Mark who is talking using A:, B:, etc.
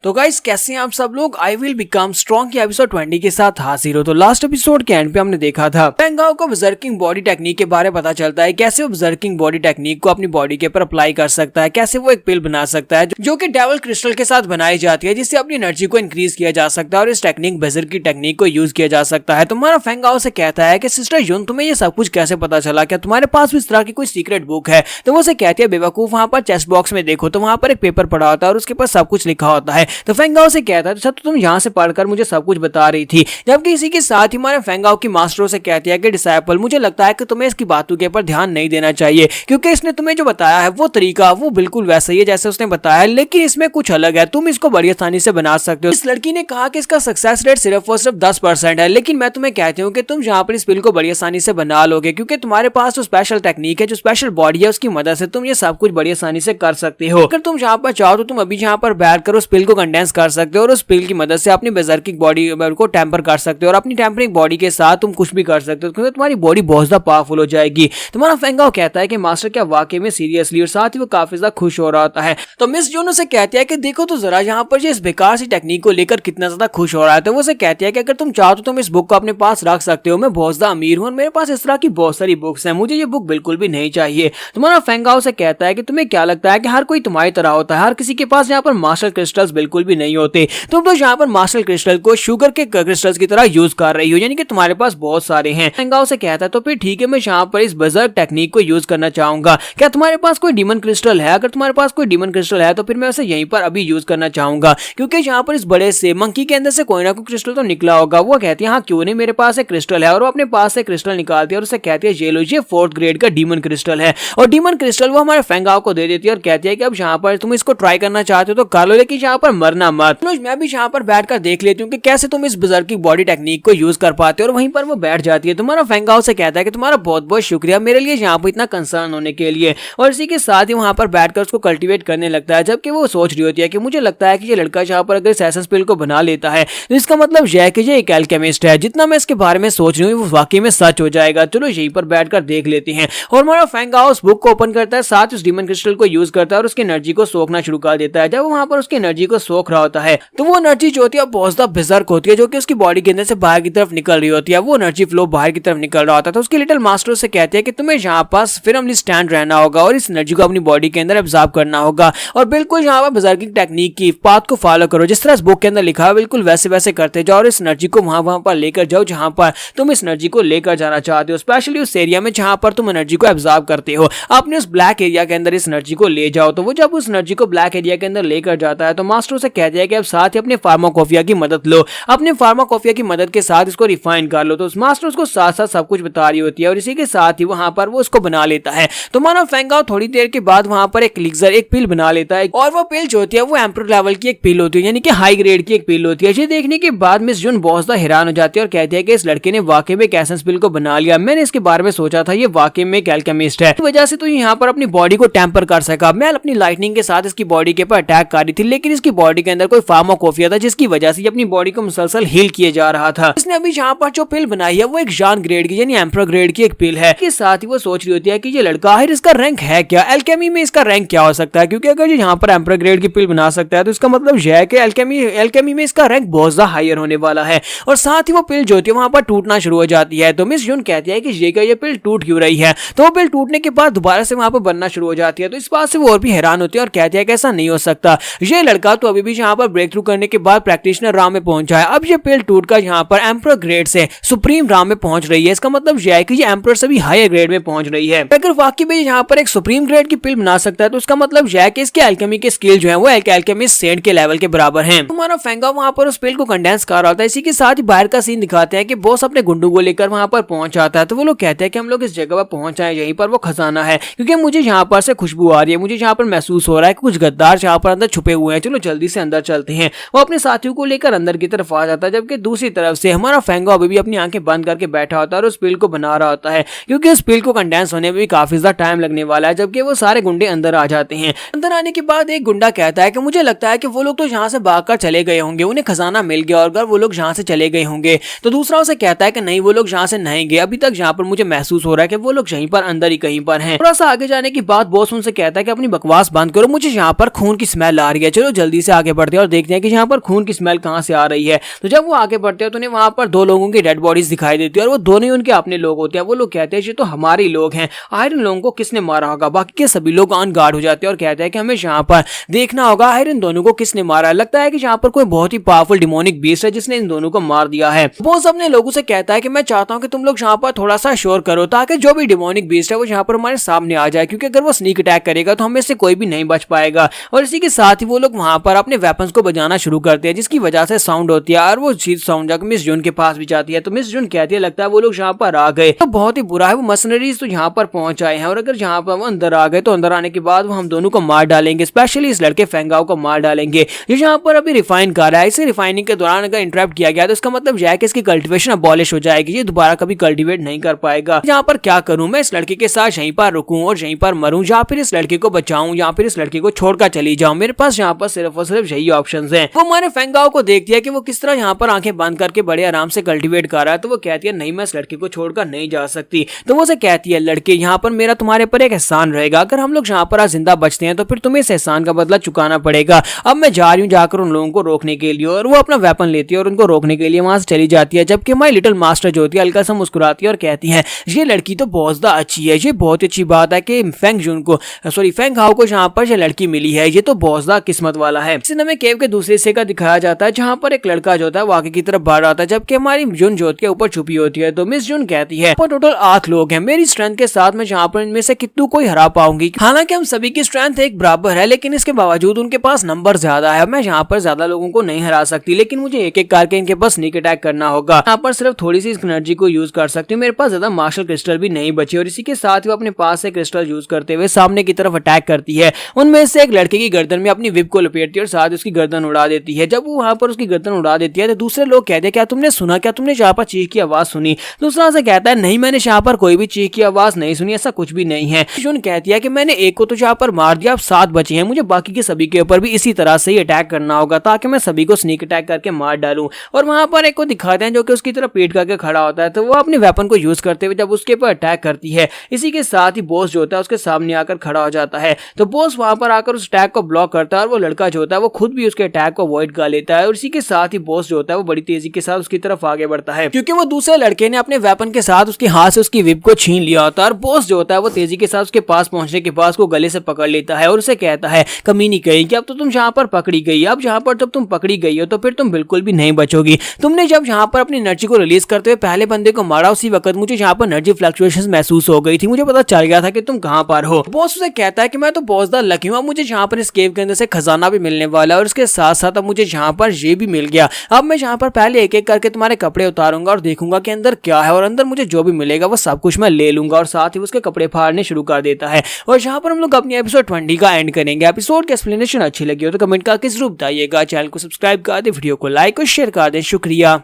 A: तो गाइस कैसे हैं आप सब लोग। आई विल बिकम स्ट्रॉन्ग की एपिसोड 20 के साथ हाजिर हो। तो लास्ट एपिसोड के एंड पे हमने देखा था फैंग हाओ को बर्जर्किंग बॉडी टेक्निक के बारे में पता चलता है, कैसे वो बर्जर्किंग बॉडी टेक्निक को अपनी बॉडी के ऊपर अप्लाई कर सकता है, कैसे वो एक पिल बना सकता है जो कि डेविल क्रिस्टल के साथ बनाई जाती है, जिससे अपनी एनर्जी को इंक्रीज किया जा सकता है और इस टेक्निक बर्जर की टेक्निक को यूज किया जा सकता है। तुम्हारा फैंग हाओ से कहता है कि सिस्टर यून तुम्हें ये सब कुछ कैसे पता चला, क्या तुम्हारे पास भी इस तरह की कोई सीक्रेट बुक है? तो वो उसे कहती है बेवकूफ, वहां पर चेस्ट बॉक्स में देखो तो वहां पर एक पेपर पड़ा होता है और उसके पास सब कुछ लिखा होता है। तो फैंग हाओ से कहता है तो तुम यहाँ से पढ़कर मुझे सब कुछ बता रही थी। जबकि इसी के साथ ही हमारे फैंग हाओ की मास्टरों से कहती है कि डिसाइपल, मुझे लगता है कि तुम्हें इसकी बातों के ऊपर ध्यान नहीं देना चाहिए, क्योंकि इसने तुम्हें जो बताया है वो तरीका वो बिल्कुल वैसा ही है जैसे उसने बताया, लेकिन इसमें कुछ अलग है, तुम इसको बड़ी आसानी से बना सकते हो। इस लड़की ने कहा कि इसका सक्सेस रेट सिर्फ और सिर्फ 10% है, लेकिन मैं तुम्हें कहती हूँ कि तुम यहाँ पर इस पिल को बड़ी आसानी से बना लोगे, क्योंकि तुम्हारे पास जो स्पेशल टेक्निक है, जो स्पेशल बॉडी है, उसकी मदद से तुम ये सब कुछ बड़ी आसानी से कर सकते हो। अगर तुम यहाँ पर चाहो तो तुम अभी यहाँ पर बैठ कर उस पिल को कंडेंस कर सकते हो और उस पिल की मदद से अपनी बर्जर्किंग बॉडी को टेम्पर कर सकते हो और अपनी टेम्परिंग बॉडी के साथ तुम कुछ भी कर सकते हो, क्योंकि तुम्हारी बॉडी बहुत ज्यादा पावरफुल हो जाएगी। तुम्हारा फैंग हाओ कहता है कि मास्टर क्या वाकई में सीरियसली, और साथ ही वो काफी ज्यादा खुश हो रहा होता है। तो मिस जून उसे कहती है कि देखो तो जरा यहाँ पर इस बेकार सी टेक्निक को लेकर कितना ज्यादा खुश हो रहा है। तो वो उसे कहती है कि अगर तुम चाहो तो तुम इस बुक को अपने पास रख सकते हो, मैं बहुत ज्यादा अमीर हूँ और मेरे पास इस तरह की बहुत सारी बुक्स हैं, मुझे ये बुक बिल्कुल भी नहीं चाहिए। तुम्हारा फैंग हाओ से कहता है कि तुम्हें क्या लगता है कि हर कोई तुम्हारी तरह होता है, हर किसी के पास यहाँ पर मास्टर क्रिस्टल्स बिल्कुल भी नहीं होते, तुम तो यहाँ पर मास्टर क्रिस्टल को शुगर के क्रिस्टल्स की तरह यूज कर रही हो, यानी कि तुम्हारे पास बहुत सारे हैं। फैंग हाओ से कहता है तो फिर ठीक है, मैं यहाँ पर इस बर्जर्क टेक्निक को यूज करना चाहूंगा, क्या तुम्हारे पास कोई डीमन क्रिस्टल है? अगर तुम्हारे पास कोई डीमन क्रिस्टल है तो फिर मैं उसे यहीं पर अभी यूज करना चाहूंगा, क्योंकि यहाँ पर इस बड़े से मंकी के अंदर से कोई ना कोई क्रिस्टल तो निकला होगा। वो कहती है हाँ क्यों नहीं, मेरे पास एक क्रिस्टल है, और वो अपने पास से क्रिस्टल निकालती है और उसे कहती है ये लो, ये 4th ग्रेड का डीमन क्रिस्टल है। और डीमन क्रिस्टल वो हमारे फैंग हाओ को दे देती है और कहती है कि अब यहाँ पर तुम इसको ट्राई करना चाहते हो तो कर लो, लेकिन यहाँ पर मरना मत। मैं भी यहाँ पर बैठकर देख लेती हूँ कि कैसे तुम इस बर्जर्किंग बॉडी टेक्निक को यूज कर पाते हो। और वहीं पर वो बैठ जाती है। तुम्हारा फैंग हाओ से कहता है कि तुम्हारा बहुत बहुत शुक्रिया मेरे लिए यहाँ पर इतना कंसर्न होने के लिए, और इसी के साथ ही वहां पर बैठकर उसको कल्टीवेट करने लगता है। जबकि वो सोच रही होती है कि मुझे लगता है कि ये लड़का यहाँ पर अगर एसेंस पिल को बना लेता है तो इसका मतलब यह है कि ये एक एल्केमिस्ट है, जितना मैं इसके बारे में सोच रही हूँ वो वाकई में सच हो जाएगा। चलो यहीं पर बैठकर देख लेते हैं। और हमारा फैंग हाओ उस बुक को ओपन करता है, साथ उस डीमन क्रिस्टल को यूज करता है और उसकी एनर्जी को सोखना शुरू कर देता है। जब वहां पर उसकी एनर्जी को सोख रहा होता है तो वो एनर्जी जो होती है बहुत ज्यादा बिजर्क होती है, जो कि उसकी बॉडी के अंदर से बाहर की तरफ निकल रही होती है। वो एनर्जी फ्लो बाहर की तरफ निकल रहा होता है। तो उसकी लिटिल मास्टर से कहती है कि तुम्हें यहाँ पास फिरमली स्टैंड रहना होगा और इस एनर्जी को अपनी बॉडी के अंदर एब्जॉर्ब करना होगा, और बिल्कुल यहाँ पर बर्जर्किंग टेक्निक की पाथ को फॉलो करो, जिस तरह इस बुक के अंदर लिखा है बिल्कुल वैसे वैसे करते जाओ और इस एनर्जी को वहां पर लेकर जाओ जहां पर तुम इस एनर्जी को लेकर जाना चाहते हो, स्पेशली उस एरिया में जहां पर तुम एनर्जी को एब्जॉर्ब करते हो। अपने उस ब्लैक एरिया के अंदर इस एनर्जी को ले जाओ। तो वो जब उस एनर्जी को ब्लैक एरिया के अंदर लेकर जाता है तो मास्टर से कहते हैं कि अब साथ ही अपने फार्माकोफिया की मदद लो, अपने फार्माकोफिया की मदद के साथ इसको रिफाइन कर लो। तो उस मास्टर उसको साथ साथ सब कुछ बता रही होती है और इसी के साथ ही वहां पर वो उसको बना लेता है। तो मानो फैंग हाओ थोड़ी देर के बाद वहां पर एक एलिक्सर, एक पिल बना लेता है, और वो पिल जो होती है वो एम्पर लेवल की एक पिल होती है, यानी कि हाई ग्रेड की एक पिल होती है। ये देखने के बाद मिस जून बहुत ज्यादा हैरान हो जाती है और कहती है कि इस लड़के ने वाकई में एक एसेंस पिल को बना लिया, मैंने इसके बारे में सोचा था ये वाकई में एक एल्केमिस्ट है, इस वजह से तो यहाँ पर अपनी बॉडी को टेम्पर कर सका। मैं अपनी लाइटनिंग के साथ इसकी बॉडी के ऊपर अटैक कर रही थी, लेकिन इसकी बॉडी के अंदर कोई फार्माकोफिया था जिसकी वजह से अपनी बॉडी को मुसलसल हील किए जा रहा था। इसने अभी यहाँ पर जो पिल बनाई है वो एक जान ग्रेड की यानी एम्पर ग्रेड की एक पिल है। इसके साथ ही वो सोच रही होती है कि ये लड़का आखिर इसका रैंक है क्या, एल्केमी में इसका रैंक क्या हो सकता है, क्योंकि अगर ये यहाँ पर एम्पर ग्रेड की पिल बना सकता है तो इसका मतलब यह है कि एल्केमी में इसका रैंक बहुत ज्यादा हायर होने वाला है। और साथ ही वो पिल जो होती है वहां पर टूटना शुरू हो जाती है। तो मिस जून कहती है कि ये पिल टूट क्यों रही है? तो वो पिल टूटने के बाद दोबारा से वहां पर बनना शुरू हो जाती है। तो इस बात से वो और भी हैरान होती है और कहती है कि ऐसा नहीं हो सकता, ये लड़का तो अभी भी यहाँ पर ब्रेक थ्रू करने के बाद प्रैक्टिशनर राम में पहुंचा है, अब ये पिल टूटकर यहाँ पर एम्पर ग्रेड से सुप्रीम राम में पहुंच रही है। इसका मतलब यह है कि ये एम्पर से भी हायर ग्रेड में पहुंच रही है। अगर वाकई में यहाँ पर एक सुप्रीम ग्रेड की पिल बना सकता है तो उसका मतलब यह है कि इसके एल्केमी के स्किल जो है वो एल्केमिस्ट सेंट के लेवल के बराबर हैं। हमारा फैंग हाओ वहां पर उस पिल को कंडेंस कर रहा होता है। इसी के साथ ही बाहर का सीन दिखाते हैं कि बॉस अपने गुंडू को लेकर वहां पर पहुंच जाता है। तो वो लोग कहते हैं कि हम लोग इस जगह पर पहुंच आए, यहीं पर वो खजाना है, क्योंकि मुझे यहाँ पर से खुशबू आ रही है, मुझे यहाँ पर महसूस हो रहा है कि कुछ गद्दार यहाँ पर अंदर छुपे हुए हैं, चलो जल्दी से अंदर चलते हैं। वो अपने साथियों को लेकर अंदर की तरफ आ जाता है, जबकि दूसरी तरफ से हमारा फैंग हाओ अभी भी अपनी आंखें बंद करके बैठा होता है और उस पिल को बना रहा होता है, क्योंकि उस पिल को कंडेंस होने में भी काफी ज्यादा टाइम लगने वाला है। जबकि वो सारे गुंडे अंदर आ जाते हैं। अंदर आने के बाद एक गुंडा कहता है कि मुझे लगता है कि वो लोग तो यहाँ से भागकर चले गए होंगे, उन्हें खजाना मिल गया और अगर वो लोग यहाँ से चले गए होंगे। तो दूसरा उसे कहता है कि नहीं, वो लोग यहाँ से नहीं गए, अभी तक यहाँ पर मुझे महसूस हो रहा है कि वो लोग यहीं पर अंदर ही कहीं पर हैं। थोड़ा सा आगे जाने के बाद बॉस उनसे कहता है कि अपनी बकवास बंद करो, मुझे यहाँ पर खून की स्मेल आ रही है, चलो जल्दी से से आगे बढ़ते हैं और देखते हैं कि यहाँ पर खून की स्मेल कहाँ से आ रही है। तो जब वो आगे बढ़ते हैं तो उन्हें वहां पर दो लोगों की डेड बॉडीज दिखाई देती है और वो दोनों ही उनके अपने लोग होते हैं। वो लोग कहते हैं ये तो हमारे लोग हैं, आखिर इन लोगों को किसने मारा होगा। बाकी के सभी लोग ऑन गार्ड हो जाते हैं और कहते हैं कि हमें यहाँ पर देखना होगा आखिर इन दोनों को किसने मारा है। लगता है कि यहाँ पर कोई बहुत ही पावरफुल डिमोनिक बीस्ट है जिसने इन दोनों को मार दिया है। बॉस अपने लोगों से कहता है कि मैं चाहता हूँ कि तुम लोग यहाँ पर थोड़ा सा शोर करो ताकि जो भी डिमोनिक बीस्ट है वो यहाँ पर हमारे सामने आ जाए, क्योंकि अगर वो स्नीक अटैक करेगा तो हमें से कोई भी नहीं बच पाएगा। और इसी के साथ ही वो लोग वहां पर अपने वेपन्स को बजाना शुरू करते हैं जिसकी वजह से साउंड होती है और वो चीज साउंड जाकर मिस जून के पास भी जाती है। तो मिस जून कहती है लगता है वो लोग यहाँ पर आ गए तो बहुत ही बुरा है, वो मर्सनरीज तो यहाँ पर पहुंच आए हैं और अगर यहाँ पर वो अंदर आ गए तो अंदर आने के बाद वो हम दोनों को मार डालेंगे, स्पेशली इस लड़के फेंगाओ को मार डालेंगे। ये यहाँ पर अभी रिफाइन कर रहा है, इसे रिफाइनिंग के दौरान अगर इंटरप्ट किया गया तो इसका मतलब यह है कि इसकी कल्टीवेशन अबॉलिश हो जाएगी, ये दोबारा कभी कल्टीवेट नहीं कर पाएगा। यहाँ पर क्या करूं मैं, इस लड़के के साथ यहीं पर रुकूं और यहीं पर मरूं या फिर इस लड़के को बचाऊं या फिर इस लड़के को छोड़कर चली जाऊं। मेरे पास यहाँ पर सिर्फ और सिर्फ यही ऑप्शंस हैं। वो हमारे फेंगाओ को देखती है कि वो किस तरह यहाँ पर आंखें बंद करके बड़े आराम से कल्टीवेट कर रहा है। तो वो कहती है नहीं मैं इस लड़के को छोड़कर नहीं जा सकती। तो वो से कहती है लड़के यहाँ पर मेरा तुम्हारे पर एक एहसान रहेगा, अगर हम लोग यहाँ पर आज जिंदा बचते हैं तो फिर तुम्हें इस एहसान का बदला चुकाना पड़ेगा। अब मैं जा रही हूँ जाकर उन लोगों को रोकने के लिए। और वो अपना वेपन लेती है और उनको रोकने के लिए वहां से चली जाती है। जबकि हमारी लिटिल मास्टर जो होती है हल्का सा मुस्कुराती है और कहती है ये लड़की तो बहुत ज्यादा अच्छी है, ये बहुत अच्छी बात है कि फेंग हाओ को यहाँ पर ये लड़की मिली है, ये तो बहुत ज्यादा किस्मत वाला है। इसी हमें केव के दूसरे हिस्से का दिखाया जाता है जहाँ पर एक लड़का जो होता है वो आगे की तरफ बढ़ रहा था जबकि हमारी जून जोत के ऊपर छुपी होती है। तो मिस जून कहती है टोटल 8 लोग हैं, मेरी स्ट्रेंथ के साथ मैं यहाँ पर इनमें से कितनों को ही हरा पाऊंगी। हालांकि हम सभी की स्ट्रेंथ एक बराबर है लेकिन इसके बावजूद उनके पास नंबर ज्यादा है, मैं यहाँ पर ज्यादा लोगों को नहीं हरा सकती, लेकिन मुझे एक एक करके इनके पास स्नीक अटैक करना होगा। यहाँ पर सिर्फ थोड़ी सी एनर्जी को यूज कर सकती हूँ, मेरे पास ज्यादा मार्शल क्रिस्टल भी नहीं बची। और इसी के साथ ही वो अपने पास से क्रिस्टल यूज करते हुए सामने की तरफ अटैक करती है। उनमें से एक लड़के की गर्दन में अपनी विप को लपेटती है और साथ उसकी गर्दन उड़ा देती है। जब वो वहां पर उसकी गर्दन उड़ा देती है तो दूसरे लोग कहते हैं क्या तुमने सुना, क्या तुमने यहाँ पर चीख की आवाज सुनी। दूसरा से कहता है नहीं मैंने यहाँ पर कोई भी चीख की आवाज नहीं सुनी, ऐसा कुछ भी नहीं है। जून कहती है कि मैंने एक को तो यहाँ पर मार दिया, अब 7 बचे हैं, मुझे बाकी के सभी के ऊपर भी इसी तरह से ही अटैक करना होगा ताकि मैं सभी को स्नीक अटैक करके मार डालूं। और वहां पर एक को दिखाते हैं जो कि उसकी तरफ पीठ करके खड़ा होता है। तो वो अपने वेपन को यूज करते हुए जब उसके ऊपर अटैक करती है, इसी के साथ ही बॉस जो होता है उसके सामने आकर खड़ा हो जाता है। तो बॉस वहां पर आकर उस अटैक को ब्लॉक करता है और वो लड़का जो होता है वो खुद भी उसके अटैक को अवॉइड कर लेता है। और इसी के साथ ही बॉस जो होता है वो बड़ी तेजी के साथ उसकी तरफ आगे बढ़ता है क्योंकि वो दूसरे लड़के ने अपने वेपन के साथ उसके हाथ से उसकी विप को छीन लिया होता है। और बॉस जो होता है वो तेजी के साथ उसके पास पहुंचने के बाद उसको गले से पकड़ लेता है और उसे कहता है कमीनी कहीं कि अब तो तुम यहाँ पर पकड़ी गई, अब यहाँ पर जब तुम पकड़ी गई हो तो फिर तुम बिल्कुल भी नहीं बचोगी। तुमने जब यहाँ पर अपनी एनर्जी को रिलीज करते हुए पहले बंदे को मारा उसी वक्त मुझे यहाँ पर एनर्जी फ्लक्चुएशंस महसूस हो गई थी, मुझे पता चल गया था कि तुम कहाँ पर हो। बॉस उसे कहता है कि मैं तो बहुत ज्यादा लकी हूँ, अब मुझे यहाँ पर इस केव के अंदर से खजाना भी मिलने वाला है और इसके साथ साथ अब मुझे यहाँ पर ये भी मिल गया। अब मैं यहाँ पर पहले एक एक करके तुम्हारे कपड़े उतारूंगा और देखूंगा कि अंदर क्या है और अंदर मुझे जो भी मिलेगा वो सब कुछ मैं ले लूंगा। और साथ ही उसके कपड़े फाड़ने शुरू कर देता है और यहाँ पर हम लोग अपनी एपिसोड 20 का एंड करेंगे। एपिसोड की एक्सप्लेनेशन अच्छी लगी हो तो कमेंट करके जरूर बताइएगा। चैनल को सब्सक्राइब कर दे, वीडियो को लाइक और शेयर कर दें। शुक्रिया।